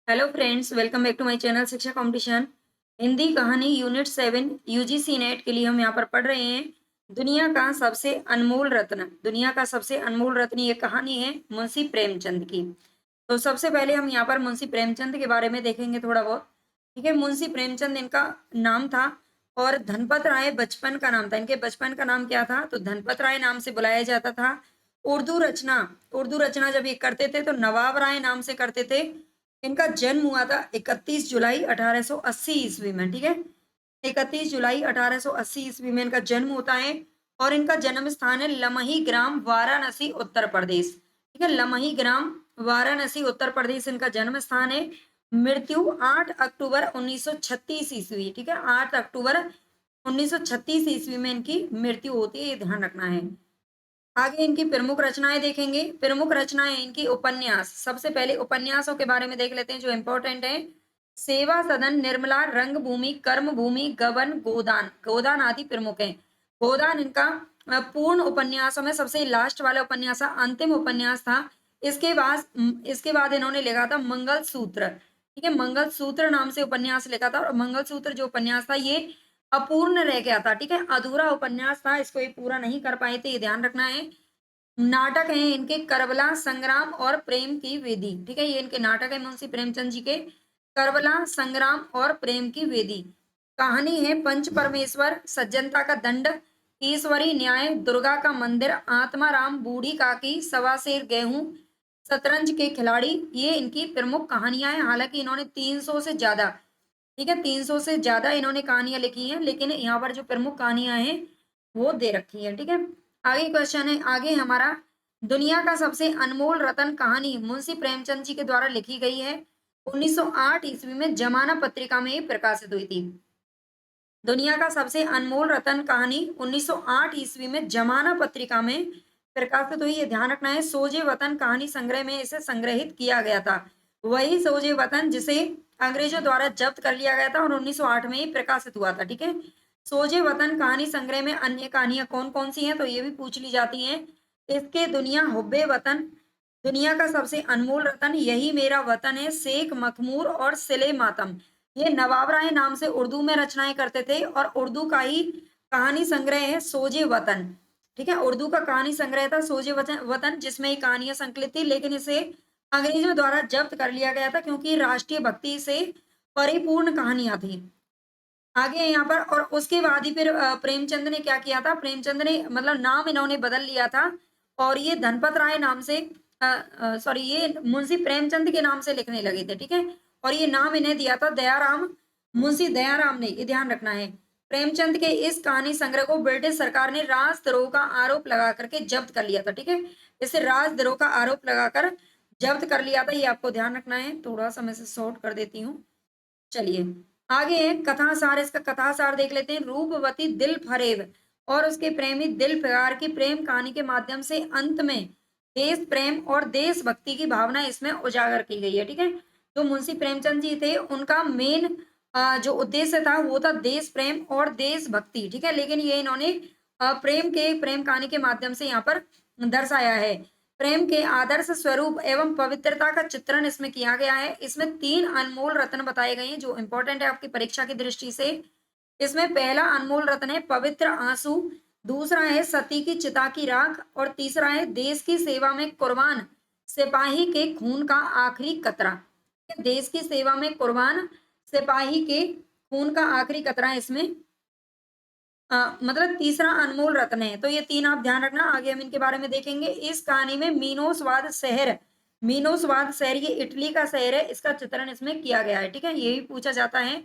Hello friends, welcome back to my channel Shiksha competition. Hindi कहानी unit 7 UGC net के लिए हम यहाँ पर पढ़ रहे हैं। दुनिया का सबसे अनमोल रत्न, दुनिया का सबसे अनमोल रत्न ये कहानी है मुंशी प्रेमचंद की। तो सबसे पहले हम यहाँ पर मुंशी प्रेमचंद के बारे में देखेंगे थोड़ा बहुत। ठीक है, मुंशी प्रेमचंद इनका नाम था और धनपत राय बचपन का नाम था। इनके बचपन का नाम क्या था? तो धनपत राय नाम से बुलाया जाता था। उर्दू रचना उर्दू रचना जब ये करते थे तो नवाब राय नाम से करते थे। इनका जन्म हुआ था 31 जुलाई 1880 ईस्वी में। ठीक है, 31 जुलाई 1880 ईस्वी में इनका जन्म होता है और इनका जन्म स्थान है लमही ग्राम, वाराणसी, उत्तर प्रदेश। ठीक है, लमही ग्राम, वाराणसी, उत्तर प्रदेश इनका जन्म स्थान है। मृत्यु 8 अक्टूबर 1936 ईस्वी। ठीक है, 8 अक्टूबर 1936 ईस्वी में इनकी मृत्यु होती है, ये ध्यान रखना है। आगे इनकी प्रमुख रचनाएं देखेंगे। प्रमुख रचनाएं इनकी उपन्यास। सबसे पहले उपन्यासों के बारे में देख लेते हैं जो इंपॉर्टेंट है। सेवा सदन, निर्मला, रंगभूमि, कर्मभूमि, गबन, गोदान। गोदान आदि प्रमुख हैं। गोदान इनका पूर्ण उपन्यासों में सबसे लास्ट वाला उपन्यास था, अंतिम उपन्यास था। इसके बाद इन्होंने लिखा था मंगल सूत्र। ठीक है, मंगल सूत्र नाम से उपन्यास लिखा था और मंगल सूत्र जो उपन्यास था ये अपूर्ण रह गया था। ठीक है, अधूरा उपन्यास था, इसको ये पूरा नहीं कर पाए थे, ये ध्यान रखना है। नाटक है इनके करबला, संग्राम और प्रेम की वेदी। ठीक है, ये इनके नाटक है मुंशी प्रेमचंद जी के, करबला, संग्राम और प्रेम की वेदी। कहानी है पंच परमेश्वर, सज्जनता का दंड, ईश्वरी न्याय, दुर्गा का मंदिर, आत्माराम, बूढ़ी काकी, सवा शेर गेहूं, शतरंज के खिलाड़ी। ये इनकी प्रमुख कहानियां हैं। हालांकि इन्होंने 300 से ज्यादा, ठीक है, 300 से ज्यादा इन्होंने कहानियां लिखी हैं, लेकिन यहाँ पर जो प्रमुख कहानियां हैं वो दे रखी है। ठीक है, आगे क्वेश्चन है, आगे हमारा दुनिया का सबसे अनमोल रतन कहानी मुंशी प्रेमचंद जी के द्वारा लिखी गई है। 1908 ईस्वी में जमाना पत्रिका में ये प्रकाशित हुई थी। दुनिया का सबसे अनमोल रतन कहानी 1908 ईस्वी में जमाना पत्रिका में प्रकाशित हुई, ये ध्यान रखना है। सोजे वतन कहानी संग्रह में इसे संग्रहित किया गया था। वही सोजे वतन जिसे अंग्रेजों द्वारा जब्त कर लिया गया था और 1908 में ये प्रकाशित हुआ था। ठीक है, सोजे वतन कहानी संग्रह में अन्य कहानियां कौन कौन सी हैं तो ये भी पूछ ली जाती हैं। इसके दुनिया, हुब्बे वतन, दुनिया का सबसे अनमोल रतन, यही मेरा वतन है, शेख मखमूर और सिले मातम। ये नवाब राय नाम से उर्दू में रचनाएं करते थे और उर्दू का ही कहानी संग्रह है सोजे वतन। ठीक है, उर्दू का कहानी संग्रह था सोजे वतन जिसमें ये कहानियां संकलित थी, लेकिन इसे अंग्रेजों द्वारा जब्त कर लिया गया था क्योंकि राष्ट्रीय भक्ति से परिपूर्ण कहानियां थी। आगे यहाँ पर, और उसके बाद ही फिर प्रेमचंद ने क्या किया था? प्रेमचंद ने मतलब नाम इन्होंने बदल लिया था और ये धनपत राय नाम से, सॉरी, ये मुंशी प्रेमचंद के नाम से लिखने लगे थे। ठीक है, और ये नाम इन्हें दिया था दयाराम, मुंशी दयाराम ने, ये ध्यान रखना है। प्रेमचंद के इस कहानी संग्रह को ब्रिटिश सरकार ने राजद्रोह का आरोप लगा करके जब्त कर लिया था। ठीक है, इसे राजद्रोह का आरोप लगाकर जब्त कर लिया था, ये आपको ध्यान रखना है। थोड़ा सा मैं इसे शॉर्ट कर देती हूँ। चलिए आगे है कथासार। इसका कथासार देख लेते हैं। रूपवती दिल फरेब और उसके प्रेमी दिल प्यार की प्रेम कहानी के माध्यम से अंत में देश प्रेम और देशभक्ति की भावना इसमें उजागर की गई है। ठीक है, जो मुंशी प्रेमचंद जी थे उनका मेन जो उद्देश्य था वो था देश प्रेम और देशभक्ति। ठीक है, लेकिन ये इन्होंने प्रेम कहानी के माध्यम से यहाँ पर दर्शाया है। प्रेम के आदर्श स्वरूप एवं पवित्रता का चित्रण इसमें किया गया है। इसमें 3 अनमोल रत्न बताए गए हैं जो इंपॉर्टेंट है आपकी परीक्षा की दृष्टि से। इसमें पहला अनमोल रत्न है पवित्र आंसू, दूसरा है सती की चिता की राख और तीसरा है देश की सेवा में कुर्बान सिपाही के खून का आखिरी कतरा। देश की सेवा में कुर्बान सिपाही के खून का आखिरी कतरा इसमें मतलब तीसरा अनमोल रत्न है। तो ये 3 आप ध्यान रखना। आगे हम इनके बारे में देखेंगे। इस कहानी में मीनोस्वाद शहर, मीनोस्वाद शहर ये इटली का शहर है, इसका चित्रण इसमें किया गया है। ठीक है, ये भी पूछा जाता है।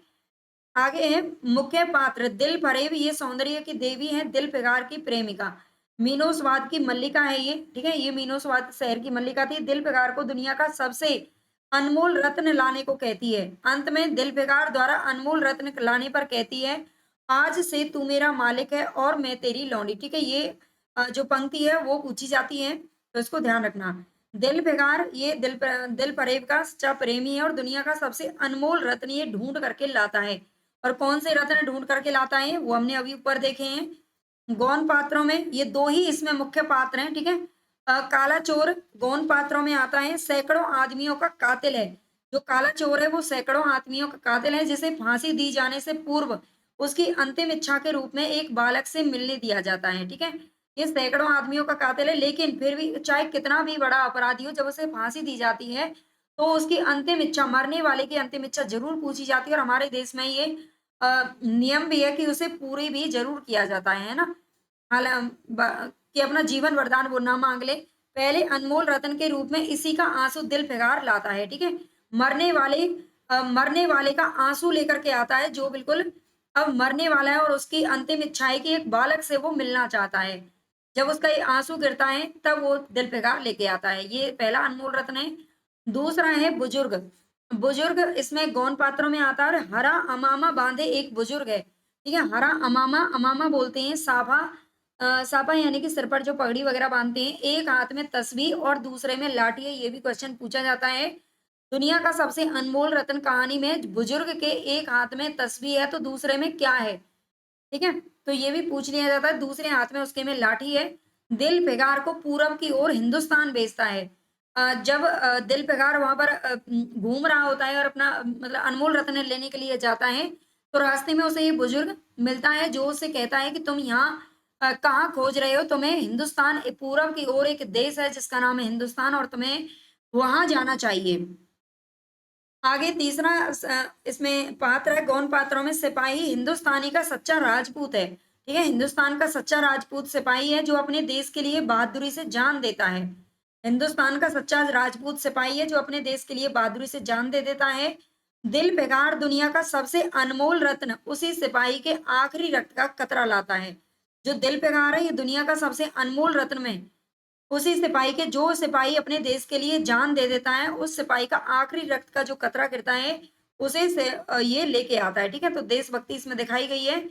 आगे है मुख्य पात्र दिल फरेब, ये सौंदर्य की देवी है, दिल पिगार की प्रेमिका। मीनोस्वाद की मल्लिका है ये। ठीक है, ये मीनोस्वाद शहर की मल्लिका थी। दिल पिगार को दुनिया का सबसे अनमोल रत्न लाने को कहती है। अंत में दिल पिगार द्वारा अनमोल रत्न लाने पर कहती है, आज से तू मेरा मालिक है और मैं तेरी लौंडी। ठीक है, ये जो पंक्ति है वो पूछी जाती है, तो इसको ध्यान रखना। दिल बेगार ये दिल फरेब का सच्चा प्रेमी है और दुनिया का सबसे अनमोल रत्न ये ढूंढ करके लाता है। और कौन से रत्न ढूंढ करके लाता है वो हमने अभी ऊपर देखे हैं। गौन पात्रों में ये 2 ही इसमें मुख्य पात्र हैं। ठीक है, काला चोर गौन पात्रों में आता है, सैकड़ों आदमियों का कातिल है, जो काला चोर है वो सैकड़ों आदमियों का कातिल है, जिसे फांसी दी जाने से पूर्व उसकी अंतिम इच्छा के रूप में एक बालक से मिलने दिया जाता है, ठीक है। ये सैकड़ों आदमियों का कातिल है, लेकिन फिर भी चाहे कितना भी बड़ा अपराधी हो, जब उसे फांसी दी जाती है तो उसकी अंतिम इच्छा, मरने वाले की अंतिम इच्छा जरूर पूछी जाती है। और हमारे देश में ये नियम भी है कि उसे पूरी भी जरूर किया जाता है ना। कि अपना जीवन वरदान वो ना मांग ले, पहले अनमोल रत्न के रूप में इसी का आंसू दिल पिघार लाता है, ठीक है। मरने वाले का आंसू लेकर के आता है, जो बिल्कुल अब मरने वाला है और उसकी अंतिम इच्छा है कि एक बालक से वो मिलना चाहता है। जब उसका ये आंसू गिरता है तब वो दिल पिघार लेके आता है। ये पहला अनमोल रत्न है। दूसरा है बुजुर्ग। बुजुर्ग इसमें गौण पात्रों में आता है और हरा अमामा बांधे एक बुजुर्ग है, ठीक है। हरा अमामा, अमामा बोलते हैं साफा, साफा यानी कि सिर पर जो पगड़ी वगैरह बांधते हैं। एक हाथ में तस्बीह और दूसरे में लाठी है, ये भी क्वेश्चन पूछा जाता है। दुनिया का सबसे अनमोल रत्न कहानी में बुजुर्ग के एक हाथ में तस्बीह है तो दूसरे में क्या है, ठीक है। तो ये भी पूछ लिया जाता है। दूसरे हाथ में उसके में लाठी है। दिल पेगार को पूरब की ओर हिंदुस्तान भेजता है। जब दिल पेगार वहां पर घूम रहा होता है और अपना मतलब अनमोल रत्न लेने के लिए जाता है, तो रास्ते में उसे ये बुजुर्ग मिलता है, जो उसे कहता है कि तुम यहाँ कहाँ खोज रहे हो, तुम्हें हिंदुस्तान पूरब की ओर एक देश है जिसका नाम है हिंदुस्तान और तुम्हें वहां जाना चाहिए। आगे तीसरा इसमें पात्र है, गौण पात्रों में सिपाही हिंदुस्तानी का सच्चा राजपूत है, ठीक है। हिंदुस्तान का सच्चा राजपूत सिपाही है जो अपने देश के लिए बहादुरी से जान देता है। हिंदुस्तान का सच्चा राजपूत सिपाही है जो अपने देश के लिए बहादुरी से जान दे देता है। दिल बेगार दुनिया का सबसे अनमोल रत्न उसी सिपाही के आखिरी रक्त का कतरा लाता है। जो दिल बेगार है ये दुनिया का सबसे अनमोल रत्न में उसी सिपाही के, जो सिपाही अपने देश के लिए जान दे देता है, उस सिपाही का आखिरी रक्त का जो कतरा गिरता है उसे से ये लेके आता है, ठीक है। तो देशभक्ति इसमें दिखाई गई है।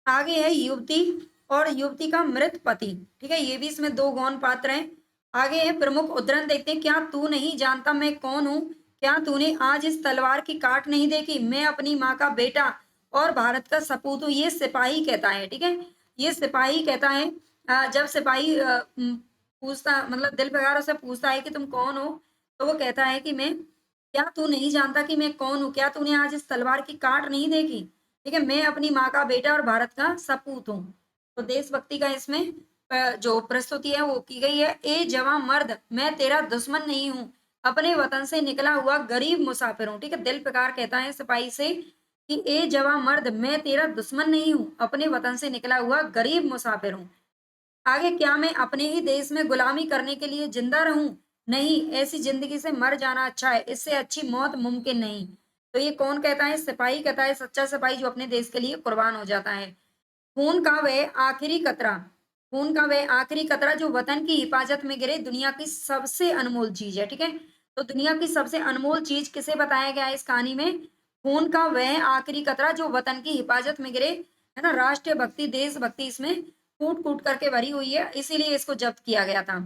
आगे है युवती और युवती का मृत पति, ठीक है। ये भी इसमें दो गौण पात्र हैं। आगे है प्रमुख उद्धरण देखते हैं। क्या तू नहीं जानता मैं कौन हूँ, क्या तूने आज इस तलवार की काट नहीं देखी, मैं अपनी माँ का बेटा और भारत का सपूत हूँ। ये सिपाही कहता है, ठीक है। ये सिपाही कहता है। जब सिपाही पूछता मतलब दिल बेगार उससे पूछता है कि तुम कौन हो, तो वो कहता है कि मैं, क्या तू नहीं जानता कि मैं कौन हूँ, क्या तूने आज इस तलवार की काट नहीं देखी, ठीक है, मैं अपनी माँ का बेटा और भारत का सपूत हूँ। तो देशभक्ति का इसमें जो प्रस्तुति है वो की गई है। ए जवां मर्द मैं तेरा दुश्मन नहीं हूँ, अपने वतन से निकला हुआ गरीब मुसाफिर हूँ, ठीक है। दिल प्रकार कहता है सिपाही से कि ए जवां मर्द मैं तेरा दुश्मन नहीं हूँ, अपने वतन से निकला हुआ गरीब मुसाफिर हूँ। आगे, क्या मैं अपने ही देश में गुलामी करने के लिए जिंदा रहूं, नहीं, ऐसी जिंदगी से मर जाना अच्छा है, इससे अच्छी मौत मुमकिन नहीं। तो ये कौन कहता है, सिपाही कहता है, सच्चा सिपाही जो अपने देश के लिए कुर्बान हो जाता है। खून का वह आखिरी कतरा, खून का वह आखिरी कतरा जो वतन की हिफाजत में गिरे, दुनिया की सबसे अनमोल चीज है, ठीक है। तो दुनिया की सबसे अनमोल चीज किसे बताया गया है इस कहानी में, खून का वह आखिरी कतरा जो वतन की हिफाजत में गिरे, है ना। राष्ट्रीय भक्ति, देशभक्ति इसमें कूट कूट करके भरी हुई है, इसीलिए इसको जब्त किया गया था।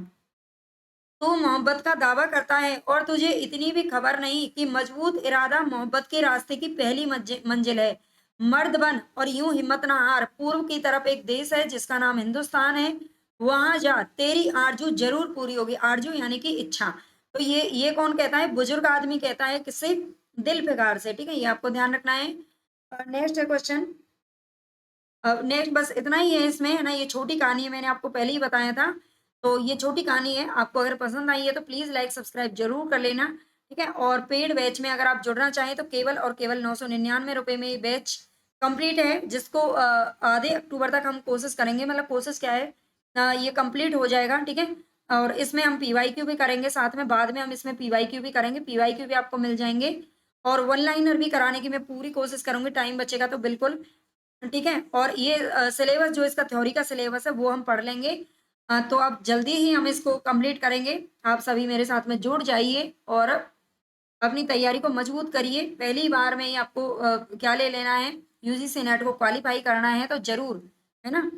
तू मोहब्बत का दावा करता है और तुझे इतनी भी खबर नहीं कि मजबूत इरादा मोहब्बत के रास्ते की पहली मंजिल है। मर्द बन और यूं हिम्मत ना हार, पूर्व की तरफ एक देश है जिसका नाम हिंदुस्तान है, वहां जा, तेरी आरजू जरूर पूरी होगी। आरजू यानी कि इच्छा। तो ये कौन कहता है, बुजुर्ग आदमी कहता है, किससे, दिल फिगार से, ठीक है। ये आपको ध्यान रखना है। Next question. अब नेक्स्ट बस इतना ही है इसमें, है ना। ये छोटी कहानी है, मैंने आपको पहले ही बताया था। तो ये छोटी कहानी है, आपको अगर पसंद आई है तो प्लीज लाइक सब्सक्राइब जरूर कर लेना, ठीक है। और पेड बैच में अगर आप जुड़ना चाहें तो केवल और केवल 999 रुपए में ये बैच कंप्लीट है, जिसको आधे अक्टूबर तक हम कोशिश करेंगे। मतलब कोशिश क्या है, ये कंप्लीट हो जाएगा, ठीक है। और इसमें हम पीवाईक्यू भी करेंगे साथ में, बाद में हम इसमें पीवाईक्यू भी करेंगे, पीवाईक्यू भी आपको मिल जाएंगे। और वन लाइनर भी कराने की मैं पूरी कोशिश करूंगी, टाइम बचेगा तो बिल्कुल, ठीक है। और ये सिलेबस जो इसका थ्योरी का सिलेबस है वो हम पढ़ लेंगे। तो अब जल्दी ही हम इसको कंप्लीट करेंगे। आप सभी मेरे साथ में जुड़ जाइए और अपनी तैयारी को मजबूत करिए। पहली बार में ही आपको क्या ले लेना है, यूजीसी नेट को क्वालिफाई करना है तो जरूर, है ना।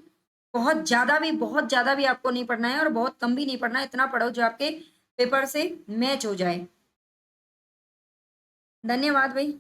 बहुत ज्यादा भी आपको नहीं पढ़ना है और बहुत कम भी नहीं पढ़ना है, इतना पढ़ो जो आपके पेपर से मैच हो जाए। धन्यवाद भाई।